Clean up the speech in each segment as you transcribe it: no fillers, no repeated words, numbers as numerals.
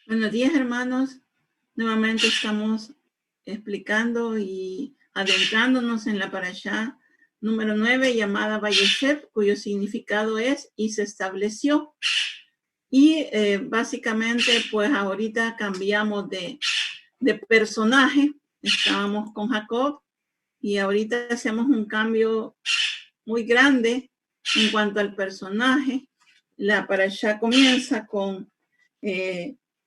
Buenos días, hermanos. Nuevamente estamos explicando y adentrándonos en la parashá número 9, llamada Vayeshev, cuyo significado es y se estableció. Y básicamente, pues ahorita cambiamos de personaje. Estábamos con Jacob y ahorita hacemos un cambio muy grande en cuanto al personaje. La parashá comienza con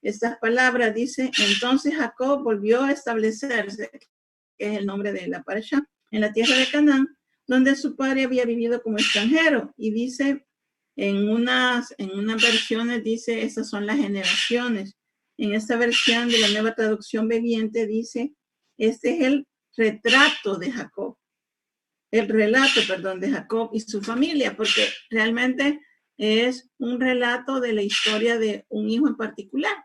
estas palabras, dice: entonces Jacob volvió a establecerse, que es el nombre de la parashá, en la tierra de Canaán, donde su padre había vivido como extranjero. Y dice, en unas versiones dice, estas son las generaciones. En esta versión de la Nueva Traducción Viviente dice, este es el retrato de Jacob. El relato, perdón, de Jacob y su familia, porque realmente es un relato de la historia de un hijo en particular.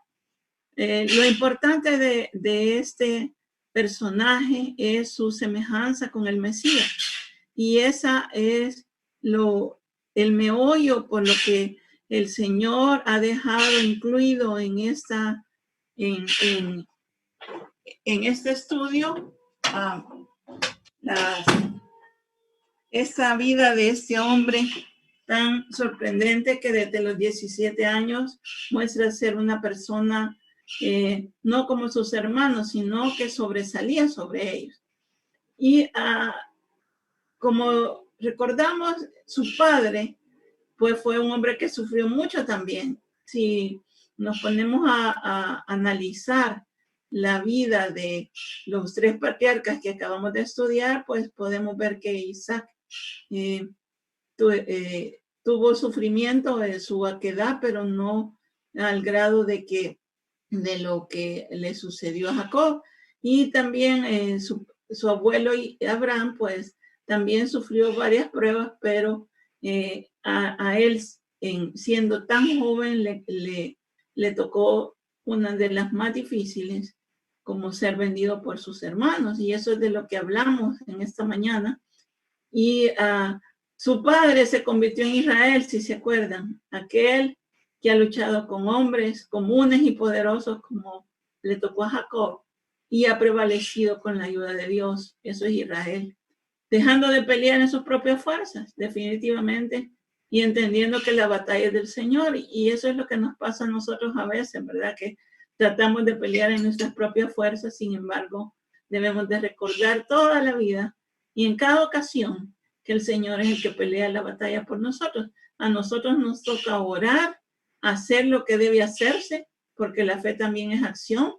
Lo importante de este personaje es su semejanza con el Mesías. Y esa es el meollo por lo que el Señor ha dejado incluido en este estudio, esta vida de este hombre tan sorprendente que desde los 17 años muestra ser una persona no como sus hermanos, sino que sobresalía sobre ellos. Y como recordamos, su padre pues fue un hombre que sufrió mucho también. Si nos ponemos a analizar la vida de los tres patriarcas que acabamos de estudiar, pues podemos ver que Isaac tuvo sufrimiento de su vaquedad, pero no al grado de lo que le sucedió a Jacob. Y también su abuelo Abraham, pues también sufrió varias pruebas, pero a él, siendo tan joven, le tocó una de las más difíciles, como ser vendido por sus hermanos. Y eso es de lo que hablamos en esta mañana. Y su padre se convirtió en Israel, si se acuerdan, aquel que ha luchado con hombres comunes y poderosos como le tocó a Jacob y ha prevalecido con la ayuda de Dios. Eso es Israel. Dejando de pelear en sus propias fuerzas, definitivamente, y entendiendo que la batalla es del Señor. Y eso es lo que nos pasa a nosotros a veces, ¿verdad? Que tratamos de pelear en nuestras propias fuerzas, sin embargo, debemos de recordar toda la vida y en cada ocasión que el Señor es el que pelea la batalla por nosotros. A nosotros nos toca orar, hacer lo que debe hacerse, porque la fe también es acción,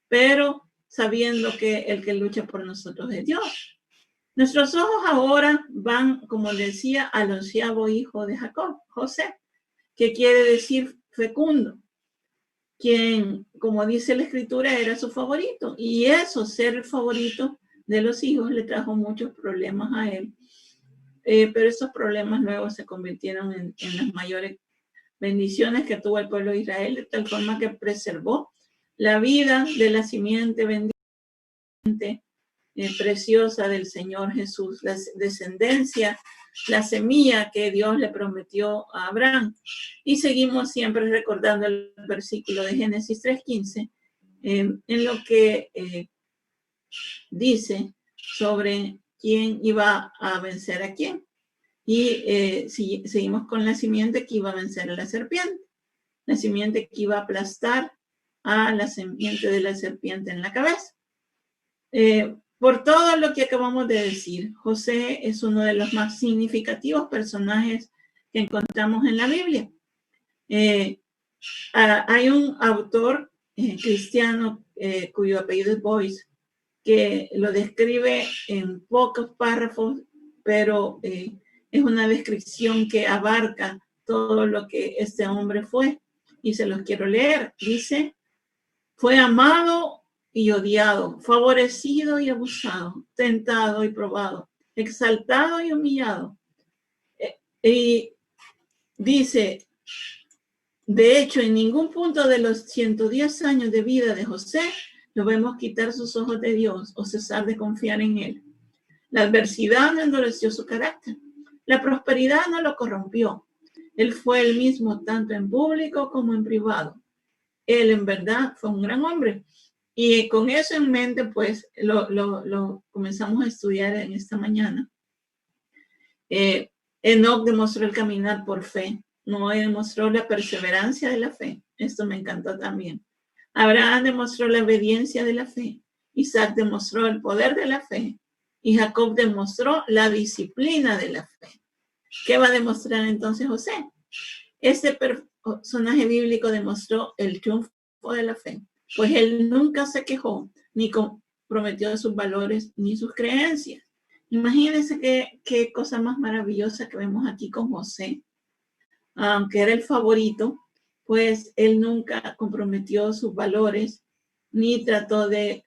pero sabiendo que el que lucha por nosotros es Dios. Nuestros ojos ahora van, como decía, al 11º hijo de Jacob, José, que quiere decir fecundo, quien, como dice la escritura, era su favorito. Y eso, ser el favorito de los hijos, le trajo muchos problemas a él. Pero esos problemas luego se convirtieron en las mayores bendiciones que tuvo el pueblo de Israel, de tal forma que preservó la vida de la simiente bendita, preciosa del Señor Jesús, la descendencia, la semilla que Dios le prometió a Abraham. Y seguimos siempre recordando el versículo de Génesis 3:15, en lo que dice sobre quién iba a vencer a quién. Y seguimos con la simiente que iba a vencer a la serpiente, la simiente que iba a aplastar a la simiente de la serpiente en la cabeza. Por todo lo que acabamos de decir, José es uno de los más significativos personajes que encontramos en la Biblia. Hay un autor cristiano cuyo apellido es Boyce, que lo describe en pocos párrafos, pero es una descripción que abarca todo lo que este hombre fue, y se los quiero leer. Dice: fue amado y odiado, favorecido y abusado, tentado y probado, exaltado y humillado. Y dice, de hecho, en ningún punto de los 110 años de vida de José lo vemos quitar sus ojos de Dios o cesar de confiar en él. La adversidad no endureció su carácter. La prosperidad no lo corrompió. Él fue el mismo tanto en público como en privado. él en verdad fue un gran hombre. Y con eso en mente, pues lo comenzamos a estudiar en esta mañana. Enoc demostró el caminar por fe. Noé demostró la perseverancia de la fe. Esto me encantó también. Abraham demostró la obediencia de la fe. Isaac demostró el poder de la fe. Y Jacob demostró la disciplina de la fe. ¿Qué va a demostrar entonces José? Este personaje bíblico demostró el triunfo de la fe, pues él nunca se quejó ni comprometió sus valores ni sus creencias. Imagínense qué cosa más maravillosa que vemos aquí con José. Aunque era el favorito, pues él nunca comprometió sus valores ni trató de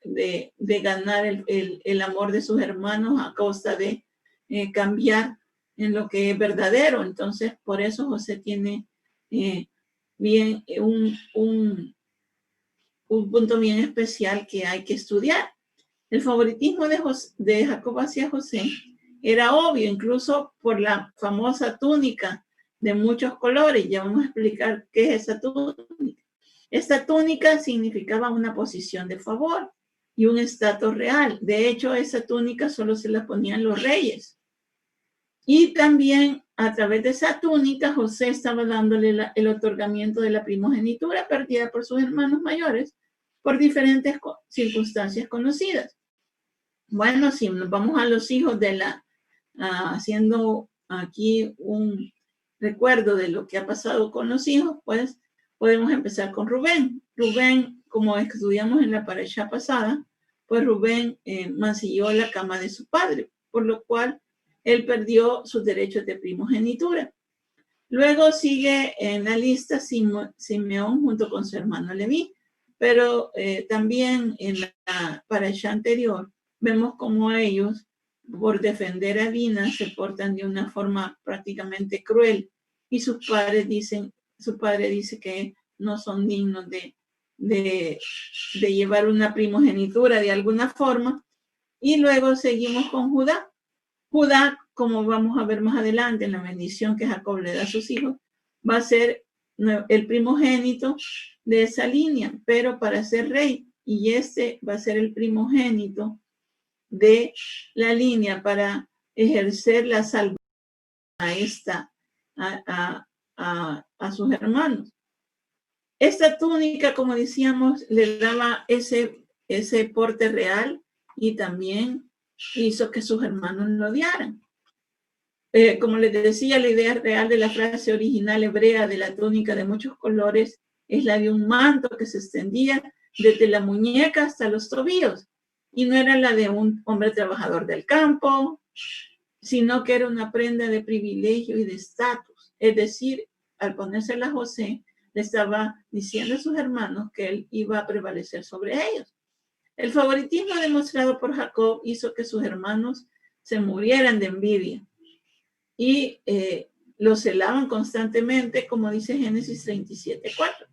ganar el amor de sus hermanos a costa de cambiar en lo que es verdadero. Entonces, por eso José tiene bien un punto bien especial que hay que estudiar. El favoritismo de Jacob hacia José era obvio, incluso por la famosa túnica de muchos colores. Ya vamos a explicar qué es esa túnica. Esta túnica significaba una posición de favor y un estatus real. De hecho, esa túnica solo se la ponían los reyes. Y también a través de esa túnica, José estaba dándole el otorgamiento de la primogenitura perdida por sus hermanos mayores por diferentes circunstancias conocidas. Bueno, si nos vamos a los hijos de haciendo aquí un recuerdo de lo que ha pasado con los hijos, pues podemos empezar con Rubén. Rubén, como estudiamos en la parasha pasada, pues Rubén mancilló la cama de su padre, por lo cual él perdió sus derechos de primogenitura. Luego sigue en la lista Simeón junto con su hermano Leví, pero también en la parasha anterior vemos cómo ellos, por defender a Dina, se portan de una forma prácticamente cruel y su padre dice que no son dignos de llevar una primogenitura de alguna forma. Y luego seguimos con Judá. Judá, como vamos a ver más adelante en la bendición que Jacob le da a sus hijos, va a ser el primogénito de esa línea, pero para ser rey. Y este va a ser el primogénito de la línea para ejercer la salvación a sus hermanos. Esta túnica, como decíamos, le daba ese porte real y también hizo que sus hermanos lo odiaran. Como les decía, la idea real de la frase original hebrea de la túnica de muchos colores es la de un manto que se extendía desde la muñeca hasta los tobillos. Y no era la de un hombre trabajador del campo, sino que era una prenda de privilegio y de estatus. Es decir, al ponérsela a José, le estaba diciendo a sus hermanos que él iba a prevalecer sobre ellos. El favoritismo demostrado por Jacob hizo que sus hermanos se murieran de envidia y lo celaban constantemente, como dice Génesis 37:4.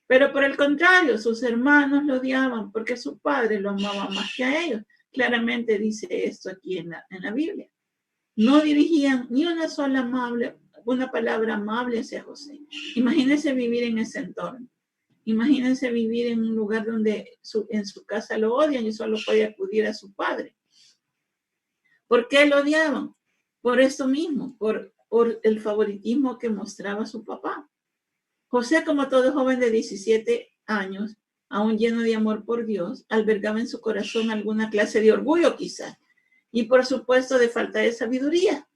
Pero por el contrario, sus hermanos lo odiaban porque su padre lo amaba más que a ellos. Claramente dice esto aquí en la Biblia. No dirigían ni una palabra amable hacia José. Imagínense vivir en ese entorno. Imagínense vivir en un lugar donde en su casa lo odian y solo puede acudir a su padre. ¿Por qué lo odiaban? Por esto mismo, por el favoritismo que mostraba su papá. José, como todo joven de 17 años, aún lleno de amor por Dios, albergaba en su corazón alguna clase de orgullo quizás, y por supuesto de falta de sabiduría.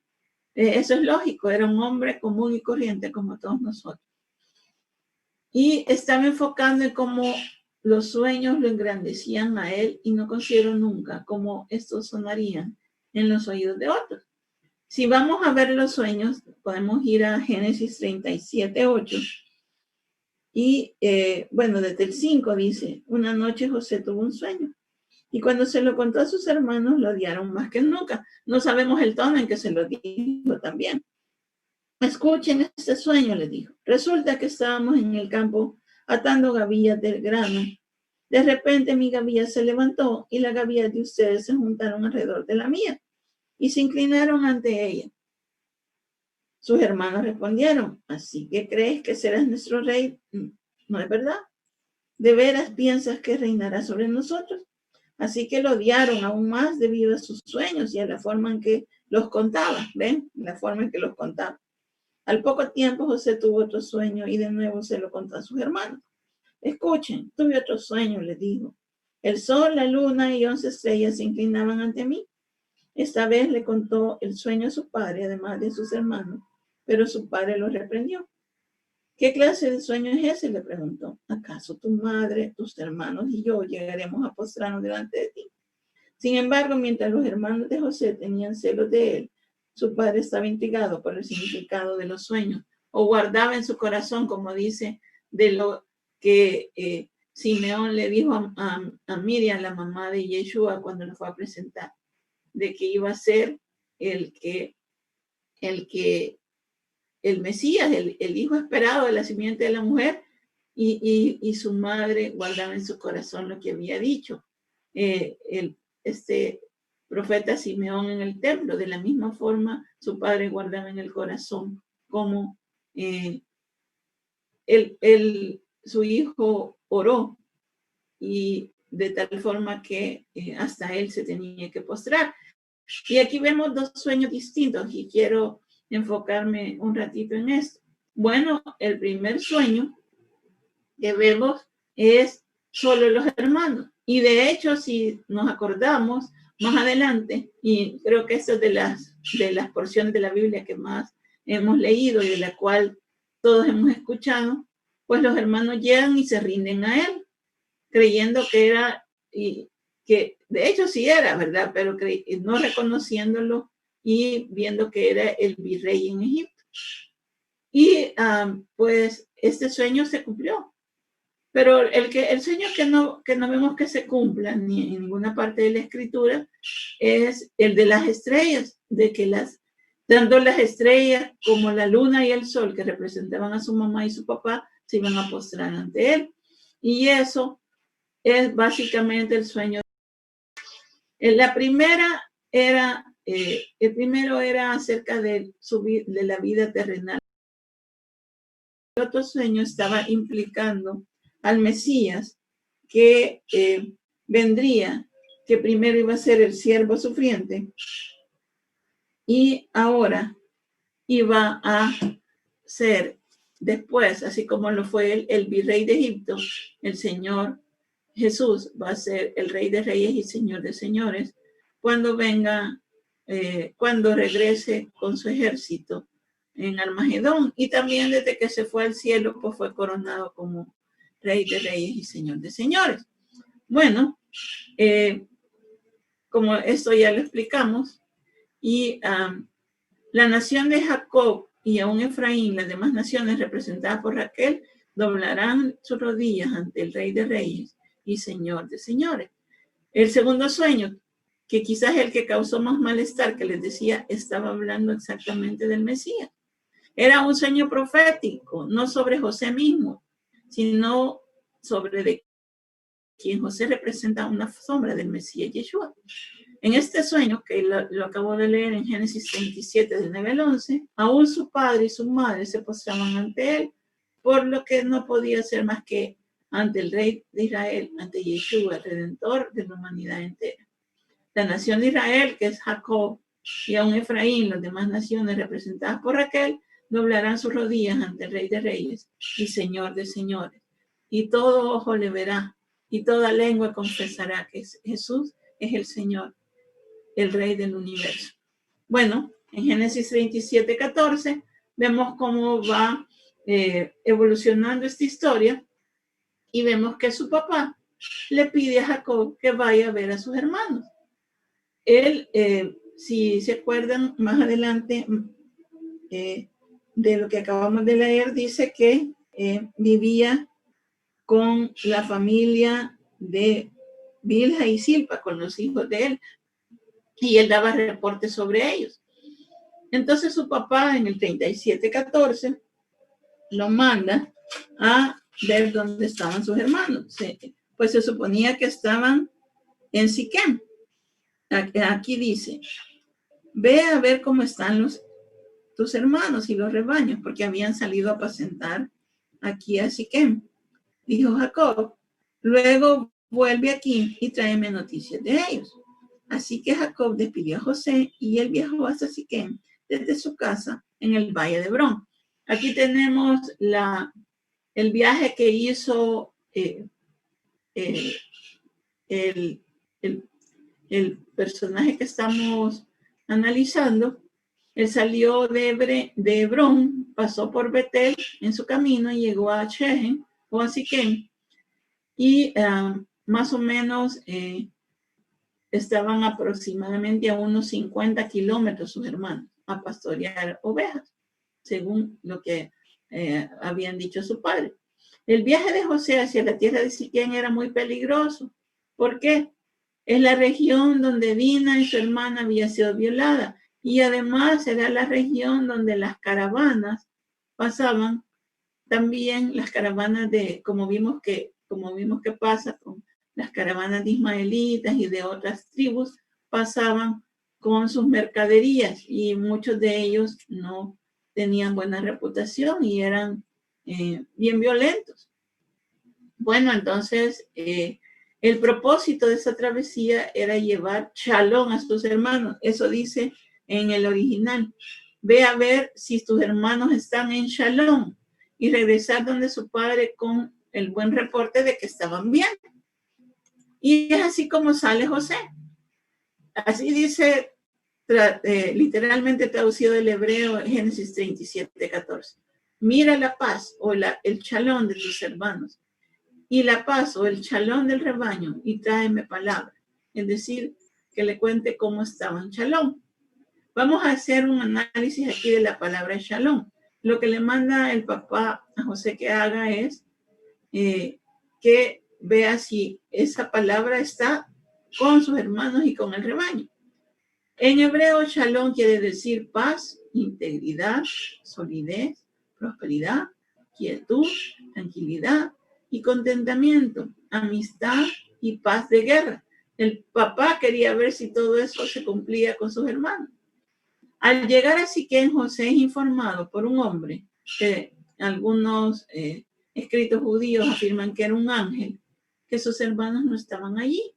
Eso es lógico, era un hombre común y corriente como todos nosotros. Y estaba enfocando en cómo los sueños lo engrandecían a él y no considero nunca cómo estos sonarían en los oídos de otros. Si vamos a ver los sueños, podemos ir a Génesis 37:8. Y bueno, desde el 5 dice, una noche José tuvo un sueño. Y cuando se lo contó a sus hermanos, lo odiaron más que nunca. No sabemos el tono en que se lo dijo también. Escuchen este sueño, les dijo. Resulta que estábamos en el campo atando gavillas del grano. De repente mi gavilla se levantó y las gavillas de ustedes se juntaron alrededor de la mía y se inclinaron ante ella. Sus hermanos respondieron, ¿así que crees que serás nuestro rey? ¿No es verdad? ¿De veras piensas que reinará sobre nosotros? Así que lo odiaron aún más debido a sus sueños y a la forma en que los contaba. ¿Ven? La forma en que los contaba. Al poco tiempo José tuvo otro sueño y de nuevo se lo contó a sus hermanos. Escuchen, tuve otro sueño, les dijo. El sol, la luna y 11 estrellas se inclinaban ante mí. Esta vez le contó el sueño a su padre, además de sus hermanos, pero su padre lo reprendió. ¿Qué clase de sueño es ese?, le preguntó. ¿Acaso tu madre, tus hermanos y yo llegaremos a postrarnos delante de ti? Sin embargo, mientras los hermanos de José tenían celos de él, su padre estaba intrigado por el significado de los sueños, o guardaba en su corazón, como dice, de lo que Simeón le dijo a Miriam, la mamá de Yeshua, cuando lo fue a presentar, de que iba a ser el Mesías, el hijo esperado de la simiente de la mujer, y su madre guardaba en su corazón lo que había dicho este profeta Simeón en el templo. De la misma forma, su padre guardaba en el corazón como su hijo oró, y de tal forma que hasta él se tenía que postrar. Y aquí vemos dos sueños distintos y quiero enfocarme un ratito en esto. Bueno, el primer sueño que vemos es solo los hermanos. Y de hecho, si nos acordamos más adelante, y creo que esto es de las porciones de la Biblia que más hemos leído y de la cual todos hemos escuchado, pues los hermanos llegan y se rinden a él, creyendo que era, y que de hecho sí era, ¿verdad? Pero no reconociéndolo y viendo que era el virrey en Egipto. Y pues este sueño se cumplió. Pero el sueño que no vemos que se cumpla ni en ninguna parte de la escritura es el de las estrellas, de que tanto las estrellas como la luna y el sol, que representaban a su mamá y su papá, se iban a postrar ante él. Y eso es básicamente el sueño. El primero era acerca de la vida terrenal. El otro sueño estaba implicando al Mesías que vendría, que primero iba a ser el siervo sufriente y ahora iba a ser después, así como lo fue el virrey de Egipto, el Señor Jesús va a ser el Rey de Reyes y Señor de Señores cuando venga, cuando regrese con su ejército en Armagedón, y también desde que se fue al cielo, pues fue coronado como Rey de Reyes y Señor de Señores. Bueno, como esto ya lo explicamos, y la nación de Jacob y aún Efraín, las demás naciones representadas por Raquel, doblarán sus rodillas ante el Rey de Reyes y Señor de Señores. El segundo sueño, que quizás el que causó más malestar, que les decía, estaba hablando exactamente del Mesías. Era un sueño profético, no sobre José mismo, sino sobre de quien José representa una sombra del Mesías Yeshua. En este sueño, que lo acabo de leer en Génesis 27, del 9 al 11, aún su padre y su madre se postraban ante él, por lo que no podía ser más que ante el Rey de Israel, ante Yeshua, el Redentor de la humanidad entera. La nación de Israel, que es Jacob, y aún Efraín, las demás naciones representadas por Raquel, doblarán sus rodillas ante el Rey de Reyes y Señor de Señores. Y todo ojo le verá, y toda lengua confesará que Jesús es el Señor, el Rey del universo. Bueno, en Génesis 27, 14, vemos cómo va evolucionando esta historia, y vemos que su papá le pide a Jacob que vaya a ver a sus hermanos. Él, si se acuerdan más adelante de lo que acabamos de leer, dice que vivía con la familia de Bilha y Silpa, con los hijos de él, y él daba reportes sobre ellos. Entonces su papá en el 37:14 lo manda a ver dónde estaban sus hermanos. Pues se suponía que estaban en Siquem. Aquí dice, ve a ver cómo están tus hermanos y los rebaños, porque habían salido a apacentar aquí a Siquem. Dijo Jacob, Luego vuelve aquí y tráeme noticias de ellos. Así que Jacob despidió a José y él viajó hasta Siquem desde su casa en el valle de Hebrón. Aquí tenemos el viaje que hizo el personaje que estamos analizando. Él salió de Hebrón, pasó por Betel en su camino y llegó a Shechem o a Siquem. Y más o menos estaban aproximadamente a unos 50 kilómetros sus hermanos a pastorear ovejas, según lo que habían dicho su padre. El viaje de José hacia la tierra de Siquem era muy peligroso. ¿Por qué? Es la región donde Dina y su hermana había sido violada y además era la región donde las caravanas pasaban, también las caravanas de, como vimos que pasa con las caravanas de ismaelitas y de otras tribus, pasaban con sus mercaderías y muchos de ellos no tenían buena reputación y eran bien violentos. Bueno, entonces el propósito de esa travesía era llevar shalom a sus hermanos. Eso dice en el original. Ve a ver si tus hermanos están en shalom y regresar donde su padre con el buen reporte de que estaban bien. Y es así como sale José. Así dice literalmente traducido del hebreo Génesis 37:14. Mira la paz o el shalom de tus hermanos y la paz o el shalom del rebaño y tráeme palabra. Es decir, que le cuente cómo estaba en shalom. Vamos a hacer un análisis aquí de la palabra shalom. Lo que le manda el papá a José que haga es que vea si esa palabra está con sus hermanos y con el rebaño. En hebreo, shalom quiere decir paz, integridad, solidez, prosperidad, quietud, tranquilidad y contentamiento, amistad y paz de guerra. El papá quería ver si todo eso se cumplía con sus hermanos. Al llegar a Siquem, José es informado por un hombre que algunos escritos judíos afirman que era un ángel, que sus hermanos no estaban allí,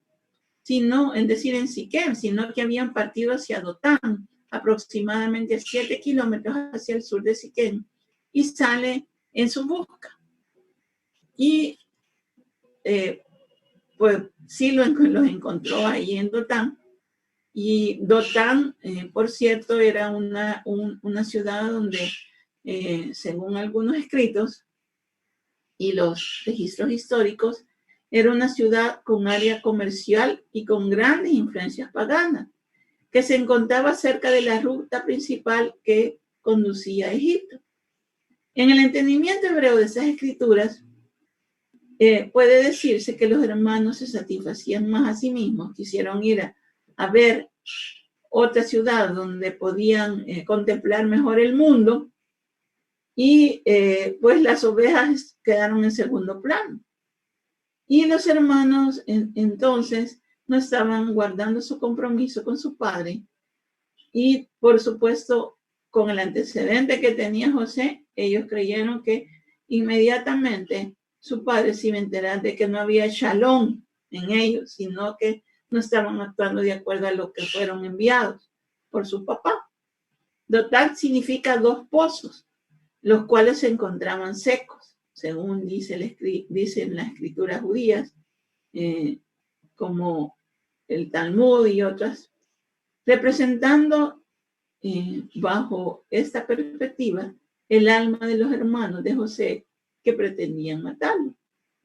sino, en Siquem, sino que habían partido hacia Dotán, aproximadamente 7 kilómetros hacia el sur de Siquem, y sale en su busca. Y pues sí los encontró ahí en Dotán. Y Dotán, por cierto, era una ciudad donde, según algunos escritos y los registros históricos, era una ciudad con área comercial y con grandes influencias paganas, que se encontraba cerca de la ruta principal que conducía a Egipto. En el entendimiento hebreo de esas escrituras, puede decirse que los hermanos se satisfacían más a sí mismos, quisieron ir a ver otra ciudad donde podían contemplar mejor el mundo y pues las ovejas quedaron en segundo plano. Y los hermanos entonces no estaban guardando su compromiso con su padre y por supuesto con el antecedente que tenía José, ellos creyeron que inmediatamente su padre se iba a enterar de que no había shalom en ellos, sino que no estaban actuando de acuerdo a lo que fueron enviados por su papá. Dotán significa dos pozos, los cuales se encontraban secos, según dicen las escrituras judías, como el Talmud y otras, representando bajo esta perspectiva el alma de los hermanos de José que pretendían matarlo.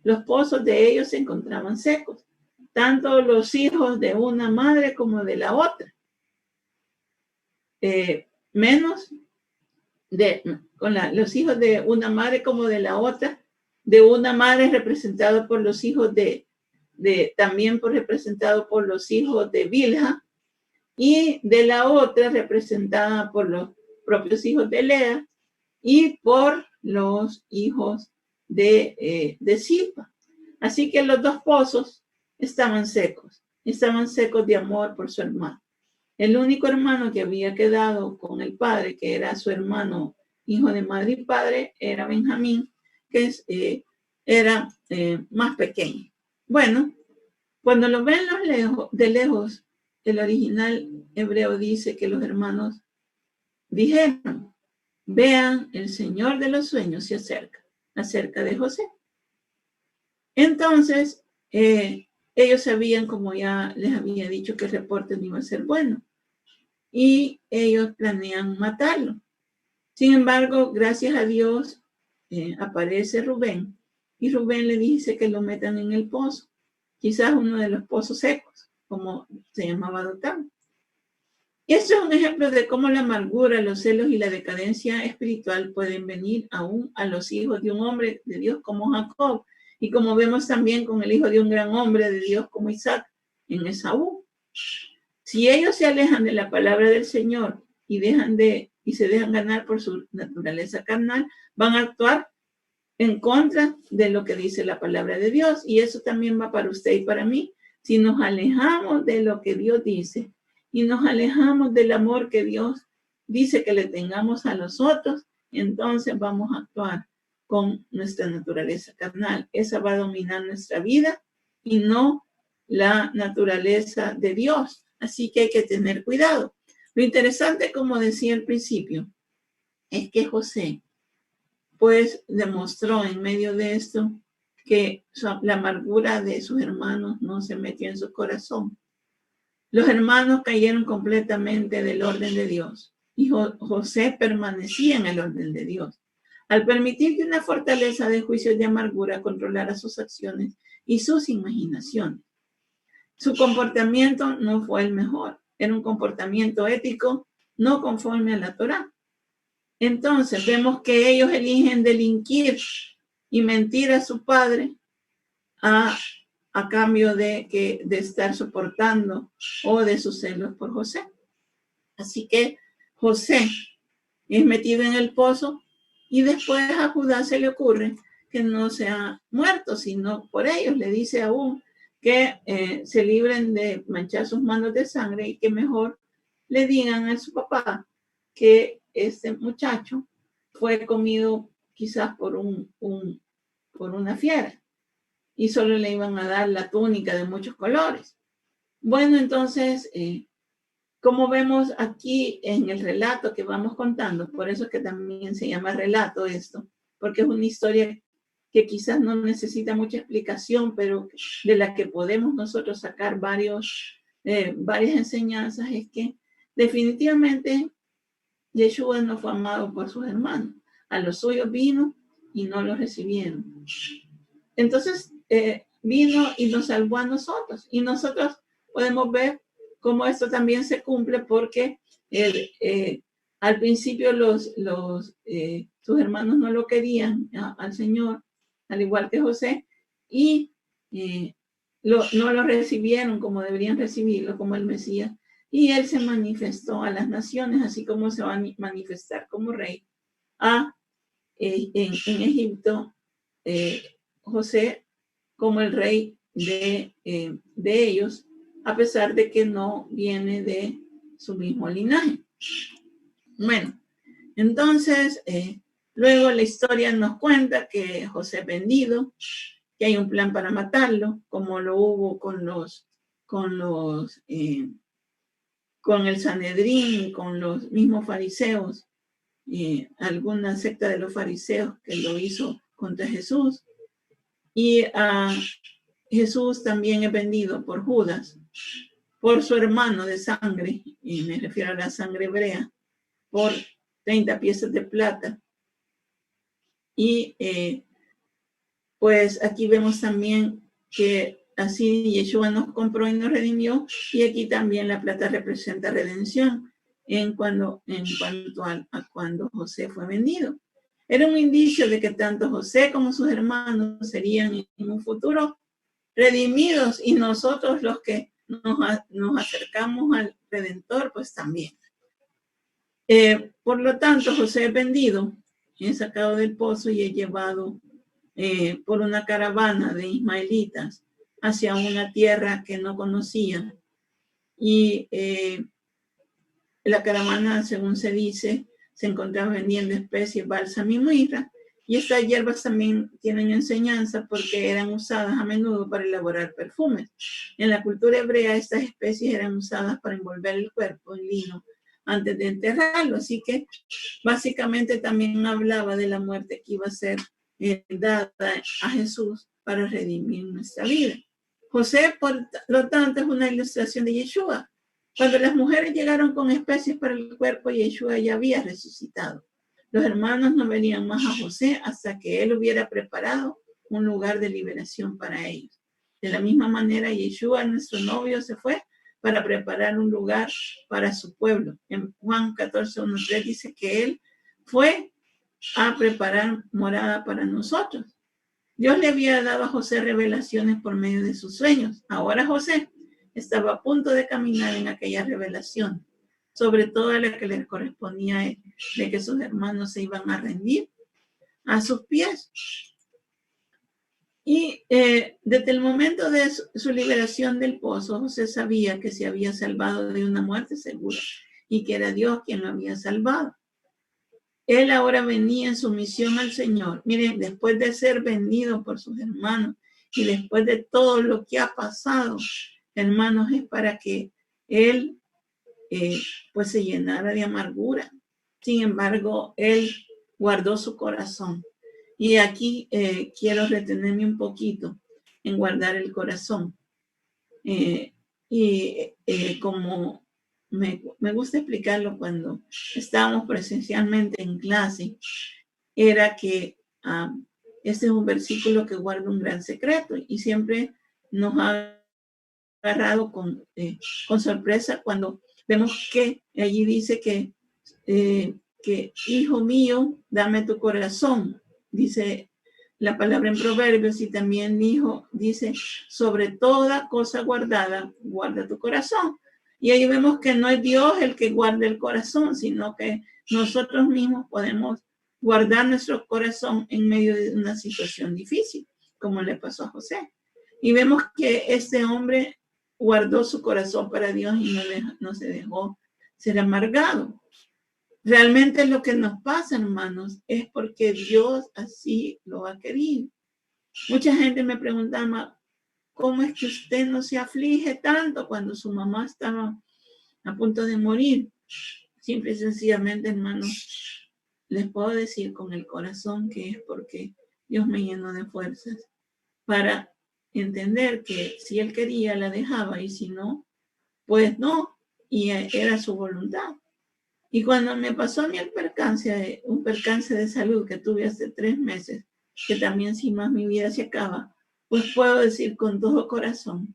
Los pozos de ellos se encontraban secos, tanto los hijos de una madre como de la otra. Los hijos de una madre como de la otra, de una madre representado por los hijos también representado por los hijos de Bilha, y de la otra representada por los propios hijos de Lea y por los hijos de Silpa. Así que los dos pozos estaban secos de amor por su hermano. El único hermano que había quedado con el padre, que era su hermano, hijo de madre y padre, era Benjamín, que era más pequeño. Bueno, cuando lo ven de lejos, el original hebreo dice que los hermanos dijeron, vean, el Señor de los sueños se acerca de José. Entonces, ellos sabían, como ya les había dicho, que el reporte no iba a ser bueno. Y ellos planean matarlo. Sin embargo, gracias a Dios, aparece Rubén. Y Rubén le dice que lo metan en el pozo. Quizás uno de los pozos secos, como se llamaba Dotán. Esto es un ejemplo de cómo la amargura, los celos y la decadencia espiritual pueden venir aún a los hijos de un hombre de Dios como Jacob, y como vemos también con el hijo de un gran hombre de Dios como Isaac en Esaú. Si ellos se alejan de la palabra del Señor y se dejan ganar por su naturaleza carnal, van a actuar en contra de lo que dice la palabra de Dios, y eso también va para usted y para mí. Si nos alejamos de lo que Dios dice y nos alejamos del amor que Dios dice que le tengamos a los otros, entonces vamos a actuar con nuestra naturaleza carnal. Esa va a dominar nuestra vida y no la naturaleza de Dios. Así que hay que tener cuidado. Lo interesante, como decía al principio, es que José pues demostró en medio de esto que la amargura de sus hermanos no se metió en su corazón. Los hermanos cayeron completamente del orden de Dios y José permanecía en el orden de Dios. Al permitir que una fortaleza de juicio y de amargura controlara sus acciones y sus imaginaciones, su comportamiento no fue el mejor. Era un comportamiento ético no conforme a la Torá. Entonces vemos que ellos eligen delinquir y mentir a su padre a cambio de estar soportando o de sus celos por José. Así que José es metido en el pozo y después a Judá se le ocurre que no sea muerto, sino por ellos. Le dice aún que se libren de manchar sus manos de sangre y que mejor le digan a su papá que este muchacho fue comido quizás por una fiera y solo le iban a dar la túnica de muchos colores. Bueno, entonces, como vemos aquí en el relato que vamos contando, por eso es que también se llama relato esto, porque es una historia que quizás no necesita mucha explicación, pero de la que podemos nosotros sacar varias enseñanzas, es que definitivamente Yeshua no fue amado por sus hermanos. A los suyos vino y no los recibieron. Entonces, vino y nos salvó a nosotros. Y nosotros podemos ver cómo esto también se cumple porque al principio sus hermanos no lo querían al Señor, al igual que José, y no lo recibieron como deberían recibirlo, como el Mesías. Y él se manifestó a las naciones, así como se va a manifestar como rey en Egipto, José como el rey de ellos, a pesar de que no viene de su mismo linaje. Bueno, entonces, luego la historia nos cuenta que José es vendido, que hay un plan para matarlo, como lo hubo con el Sanedrín y con los mismos fariseos, alguna secta de los fariseos que lo hizo contra Jesús. Y Jesús también es vendido por Judas, por su hermano de sangre, y me refiero a la sangre hebrea, por 30 piezas de plata. Y pues aquí vemos también que así Yeshua nos compró y nos redimió, y aquí también la plata representa redención en cuanto a cuando José fue vendido. Era un indicio de que tanto José como sus hermanos serían en un futuro redimidos, y nosotros los que nos acercamos al Redentor, pues también. Por lo tanto, José es vendido, es sacado del pozo y es llevado por una caravana de ismaelitas hacia una tierra que no conocían. Y la caravana, según se dice, se encontraba vendiendo especies, bálsamo y mirra, Y estas hierbas también tienen enseñanza porque eran usadas a menudo para elaborar perfumes. En la cultura hebrea, estas especies eran usadas para envolver el cuerpo en lino antes de enterrarlo. Así que básicamente también hablaba de la muerte que iba a ser dada a Jesús para redimir nuestra vida. José, por lo tanto, es una ilustración de Yeshua. Cuando las mujeres llegaron con especies para el cuerpo, Yeshua ya había resucitado. Los hermanos no venían más a José hasta que él hubiera preparado un lugar de liberación para ellos. De la misma manera, Yeshua, nuestro novio, se fue para preparar un lugar para su pueblo. En Juan 14:1-3 dice que él fue a preparar morada para nosotros. Dios le había dado a José revelaciones por medio de sus sueños. Ahora José estaba a punto de caminar en aquella revelación, sobre todo la que le correspondía a él, de que sus hermanos se iban a rendir a sus pies. Y desde el momento de su liberación del pozo, José sabía que se había salvado de una muerte segura y que era Dios quien lo había salvado. Él ahora venía en sumisión al Señor. Miren, después de ser vendido por sus hermanos y después de todo lo que ha pasado, hermanos, es para que él pues se llenara de amargura. Sin embargo, él guardó su corazón. Y aquí quiero retenerme un poquito en guardar el corazón. Como me gusta explicarlo cuando estábamos presencialmente en clase, era que este es un versículo que guarda un gran secreto y siempre nos ha agarrado con sorpresa cuando vemos que allí dice que hijo mío, dame tu corazón, dice la palabra en Proverbios, y también dice, sobre toda cosa guardada, guarda tu corazón. Y ahí vemos que no es Dios el que guarda el corazón, sino que nosotros mismos podemos guardar nuestro corazón en medio de una situación difícil, como le pasó a José. Y vemos que este hombre guardó su corazón para Dios y no se dejó ser amargado. Realmente lo que nos pasa, hermanos, es porque Dios así lo ha querido. Mucha gente me preguntaba, ¿cómo es que usted no se aflige tanto cuando su mamá estaba a punto de morir? Simple y sencillamente, hermanos, les puedo decir con el corazón que es porque Dios me llenó de fuerzas para entender que si Él quería, la dejaba, y si no, pues no, y era su voluntad. Y cuando me pasó a mí un percance de salud que tuve hace 3 meses, que también sin más mi vida se acaba, pues puedo decir con todo corazón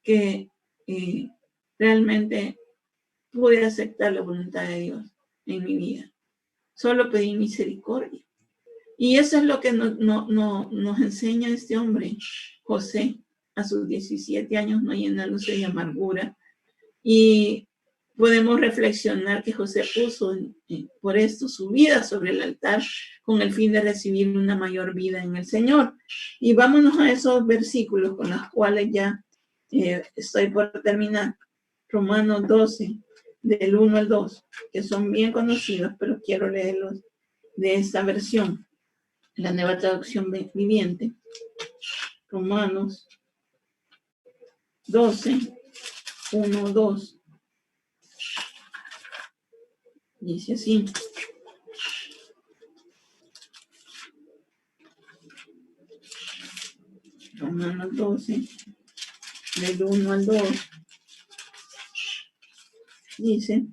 que realmente pude aceptar la voluntad de Dios en mi vida. Solo pedí misericordia. Y eso es lo que nos enseña este hombre, José, a sus 17 años, no llenándose de amargura. Y podemos reflexionar que José puso por esto su vida sobre el altar con el fin de recibir una mayor vida en el Señor. Y vámonos a esos versículos con los cuales ya estoy por terminar. Romanos 12, del 1 al 2, que son bien conocidos, pero quiero leerlos de esta versión, la Nueva Traducción Viviente. Romanos 12, 1, 2. Dice así. Romanos 12, del 1 al 2. Dice,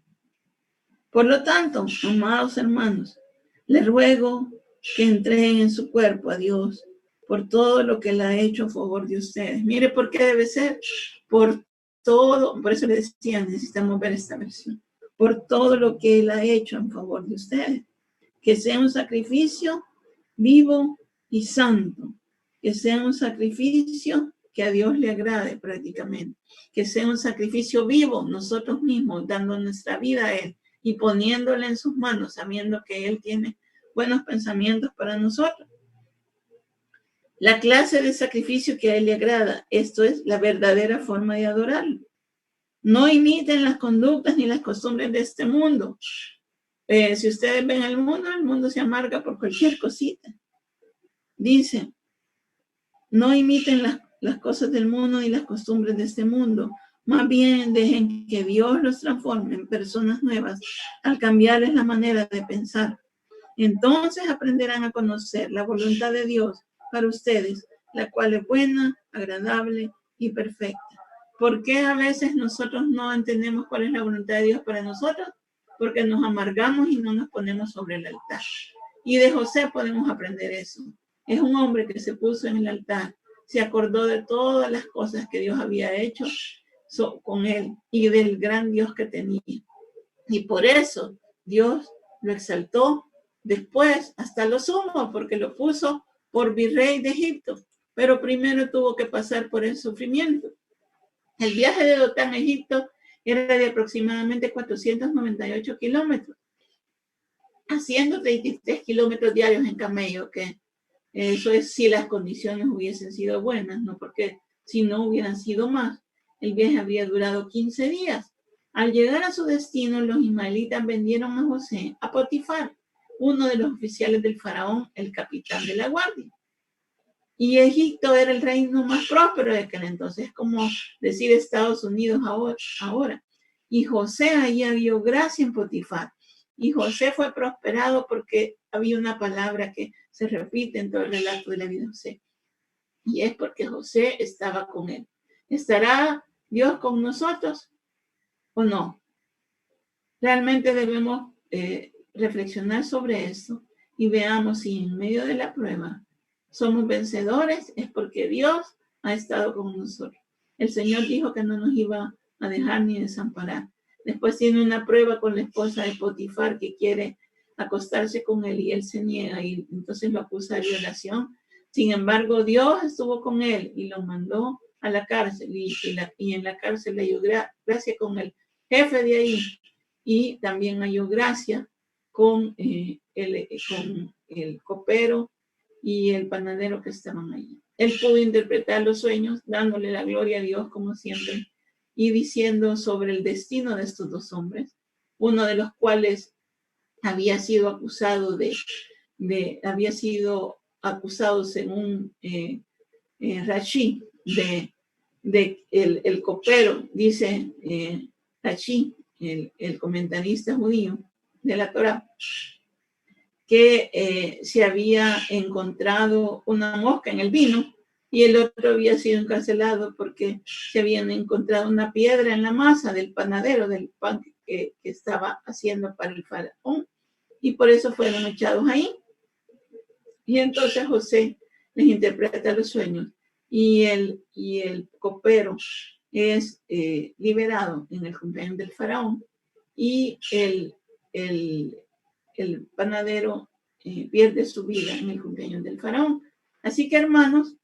por lo tanto, amados hermanos, les ruego que entreguen en su cuerpo a Dios por todo lo que Él ha hecho a favor de ustedes. Mire por qué debe ser, por todo, por eso le decía, necesitamos ver esta versión, por todo lo que Él ha hecho en favor de ustedes. Que sea un sacrificio vivo y santo, que sea un sacrificio que a Dios le agrade prácticamente, que sea un sacrificio vivo, nosotros mismos dando nuestra vida a Él y poniéndole en sus manos, sabiendo que Él tiene buenos pensamientos para nosotros. La clase de sacrificio que a Él le agrada, esto es la verdadera forma de adorarlo. No imiten las conductas ni las costumbres de este mundo. Si ustedes ven el mundo se amarga por cualquier cosita. dice, no imiten las cosas del mundo y las costumbres de este mundo. Más bien dejen que Dios los transforme en personas nuevas al cambiarles la manera de pensar. Entonces aprenderán a conocer la voluntad de Dios para ustedes, la cual es buena, agradable y perfecta. ¿Por qué a veces nosotros no entendemos cuál es la voluntad de Dios para nosotros? Porque nos amargamos y no nos ponemos sobre el altar. Y de José podemos aprender eso. Es un hombre que se puso en el altar, se acordó de todas las cosas que Dios había hecho con él y del gran Dios que tenía. Y por eso Dios lo exaltó después hasta lo sumo, porque lo puso por virrey de Egipto. Pero primero tuvo que pasar por el sufrimiento. El viaje de Dotán a Egipto era de aproximadamente 498 kilómetros, haciendo 33 kilómetros diarios en camello, que eso es si las condiciones hubiesen sido buenas, ¿no? Porque si no hubieran sido más, el viaje habría durado 15 días. Al llegar a su destino, los ismaelitas vendieron a José a Potifar, uno de los oficiales del faraón, el capitán de la guardia. Y Egipto era el reino más próspero de aquel entonces, como decir Estados Unidos ahora. Y José ahí vio gracia en Potifar. Y José fue prosperado porque había una palabra que se repite en todo el relato de la vida de José. Y es porque José estaba con él. ¿Estará Dios con nosotros o no? Realmente debemos reflexionar sobre eso y veamos si en medio de la prueba somos vencedores, es porque Dios ha estado con nosotros. El Señor dijo que no nos iba a dejar ni desamparar. Después tiene una prueba con la esposa de Potifar que quiere acostarse con él y él se niega y entonces lo acusa de violación. Sin embargo, Dios estuvo con él y lo mandó a la cárcel y en la cárcel le dio gracia con el jefe de ahí y también halló gracia con el copero y el panadero que estaban allí. Él pudo interpretar los sueños, dándole la gloria a Dios como siempre y diciendo sobre el destino de estos dos hombres, uno de los cuales había sido acusado había sido acusado según Rashi el copero, dice Rashi, el comentarista judío de la Torá, que se había encontrado una mosca en el vino y el otro había sido encarcelado porque se habían encontrado una piedra en la masa del panadero, del pan que estaba haciendo para el faraón, y por eso fueron echados ahí. Y entonces José les interpreta los sueños y el copero es liberado en el cumpleaños del faraón y el panadero pierde su vida en el cumpleaños del faraón. Así que, hermanos,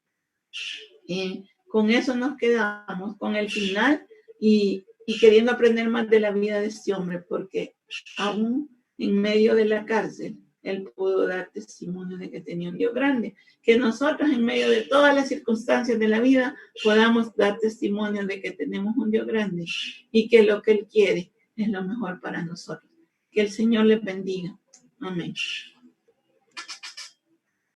con eso nos quedamos, con el final y queriendo aprender más de la vida de este hombre, porque aún en medio de la cárcel, él pudo dar testimonio de que tenía un Dios grande. Que nosotros en medio de todas las circunstancias de la vida podamos dar testimonio de que tenemos un Dios grande y que lo que Él quiere es lo mejor para nosotros. Que el Señor les bendiga. Amén.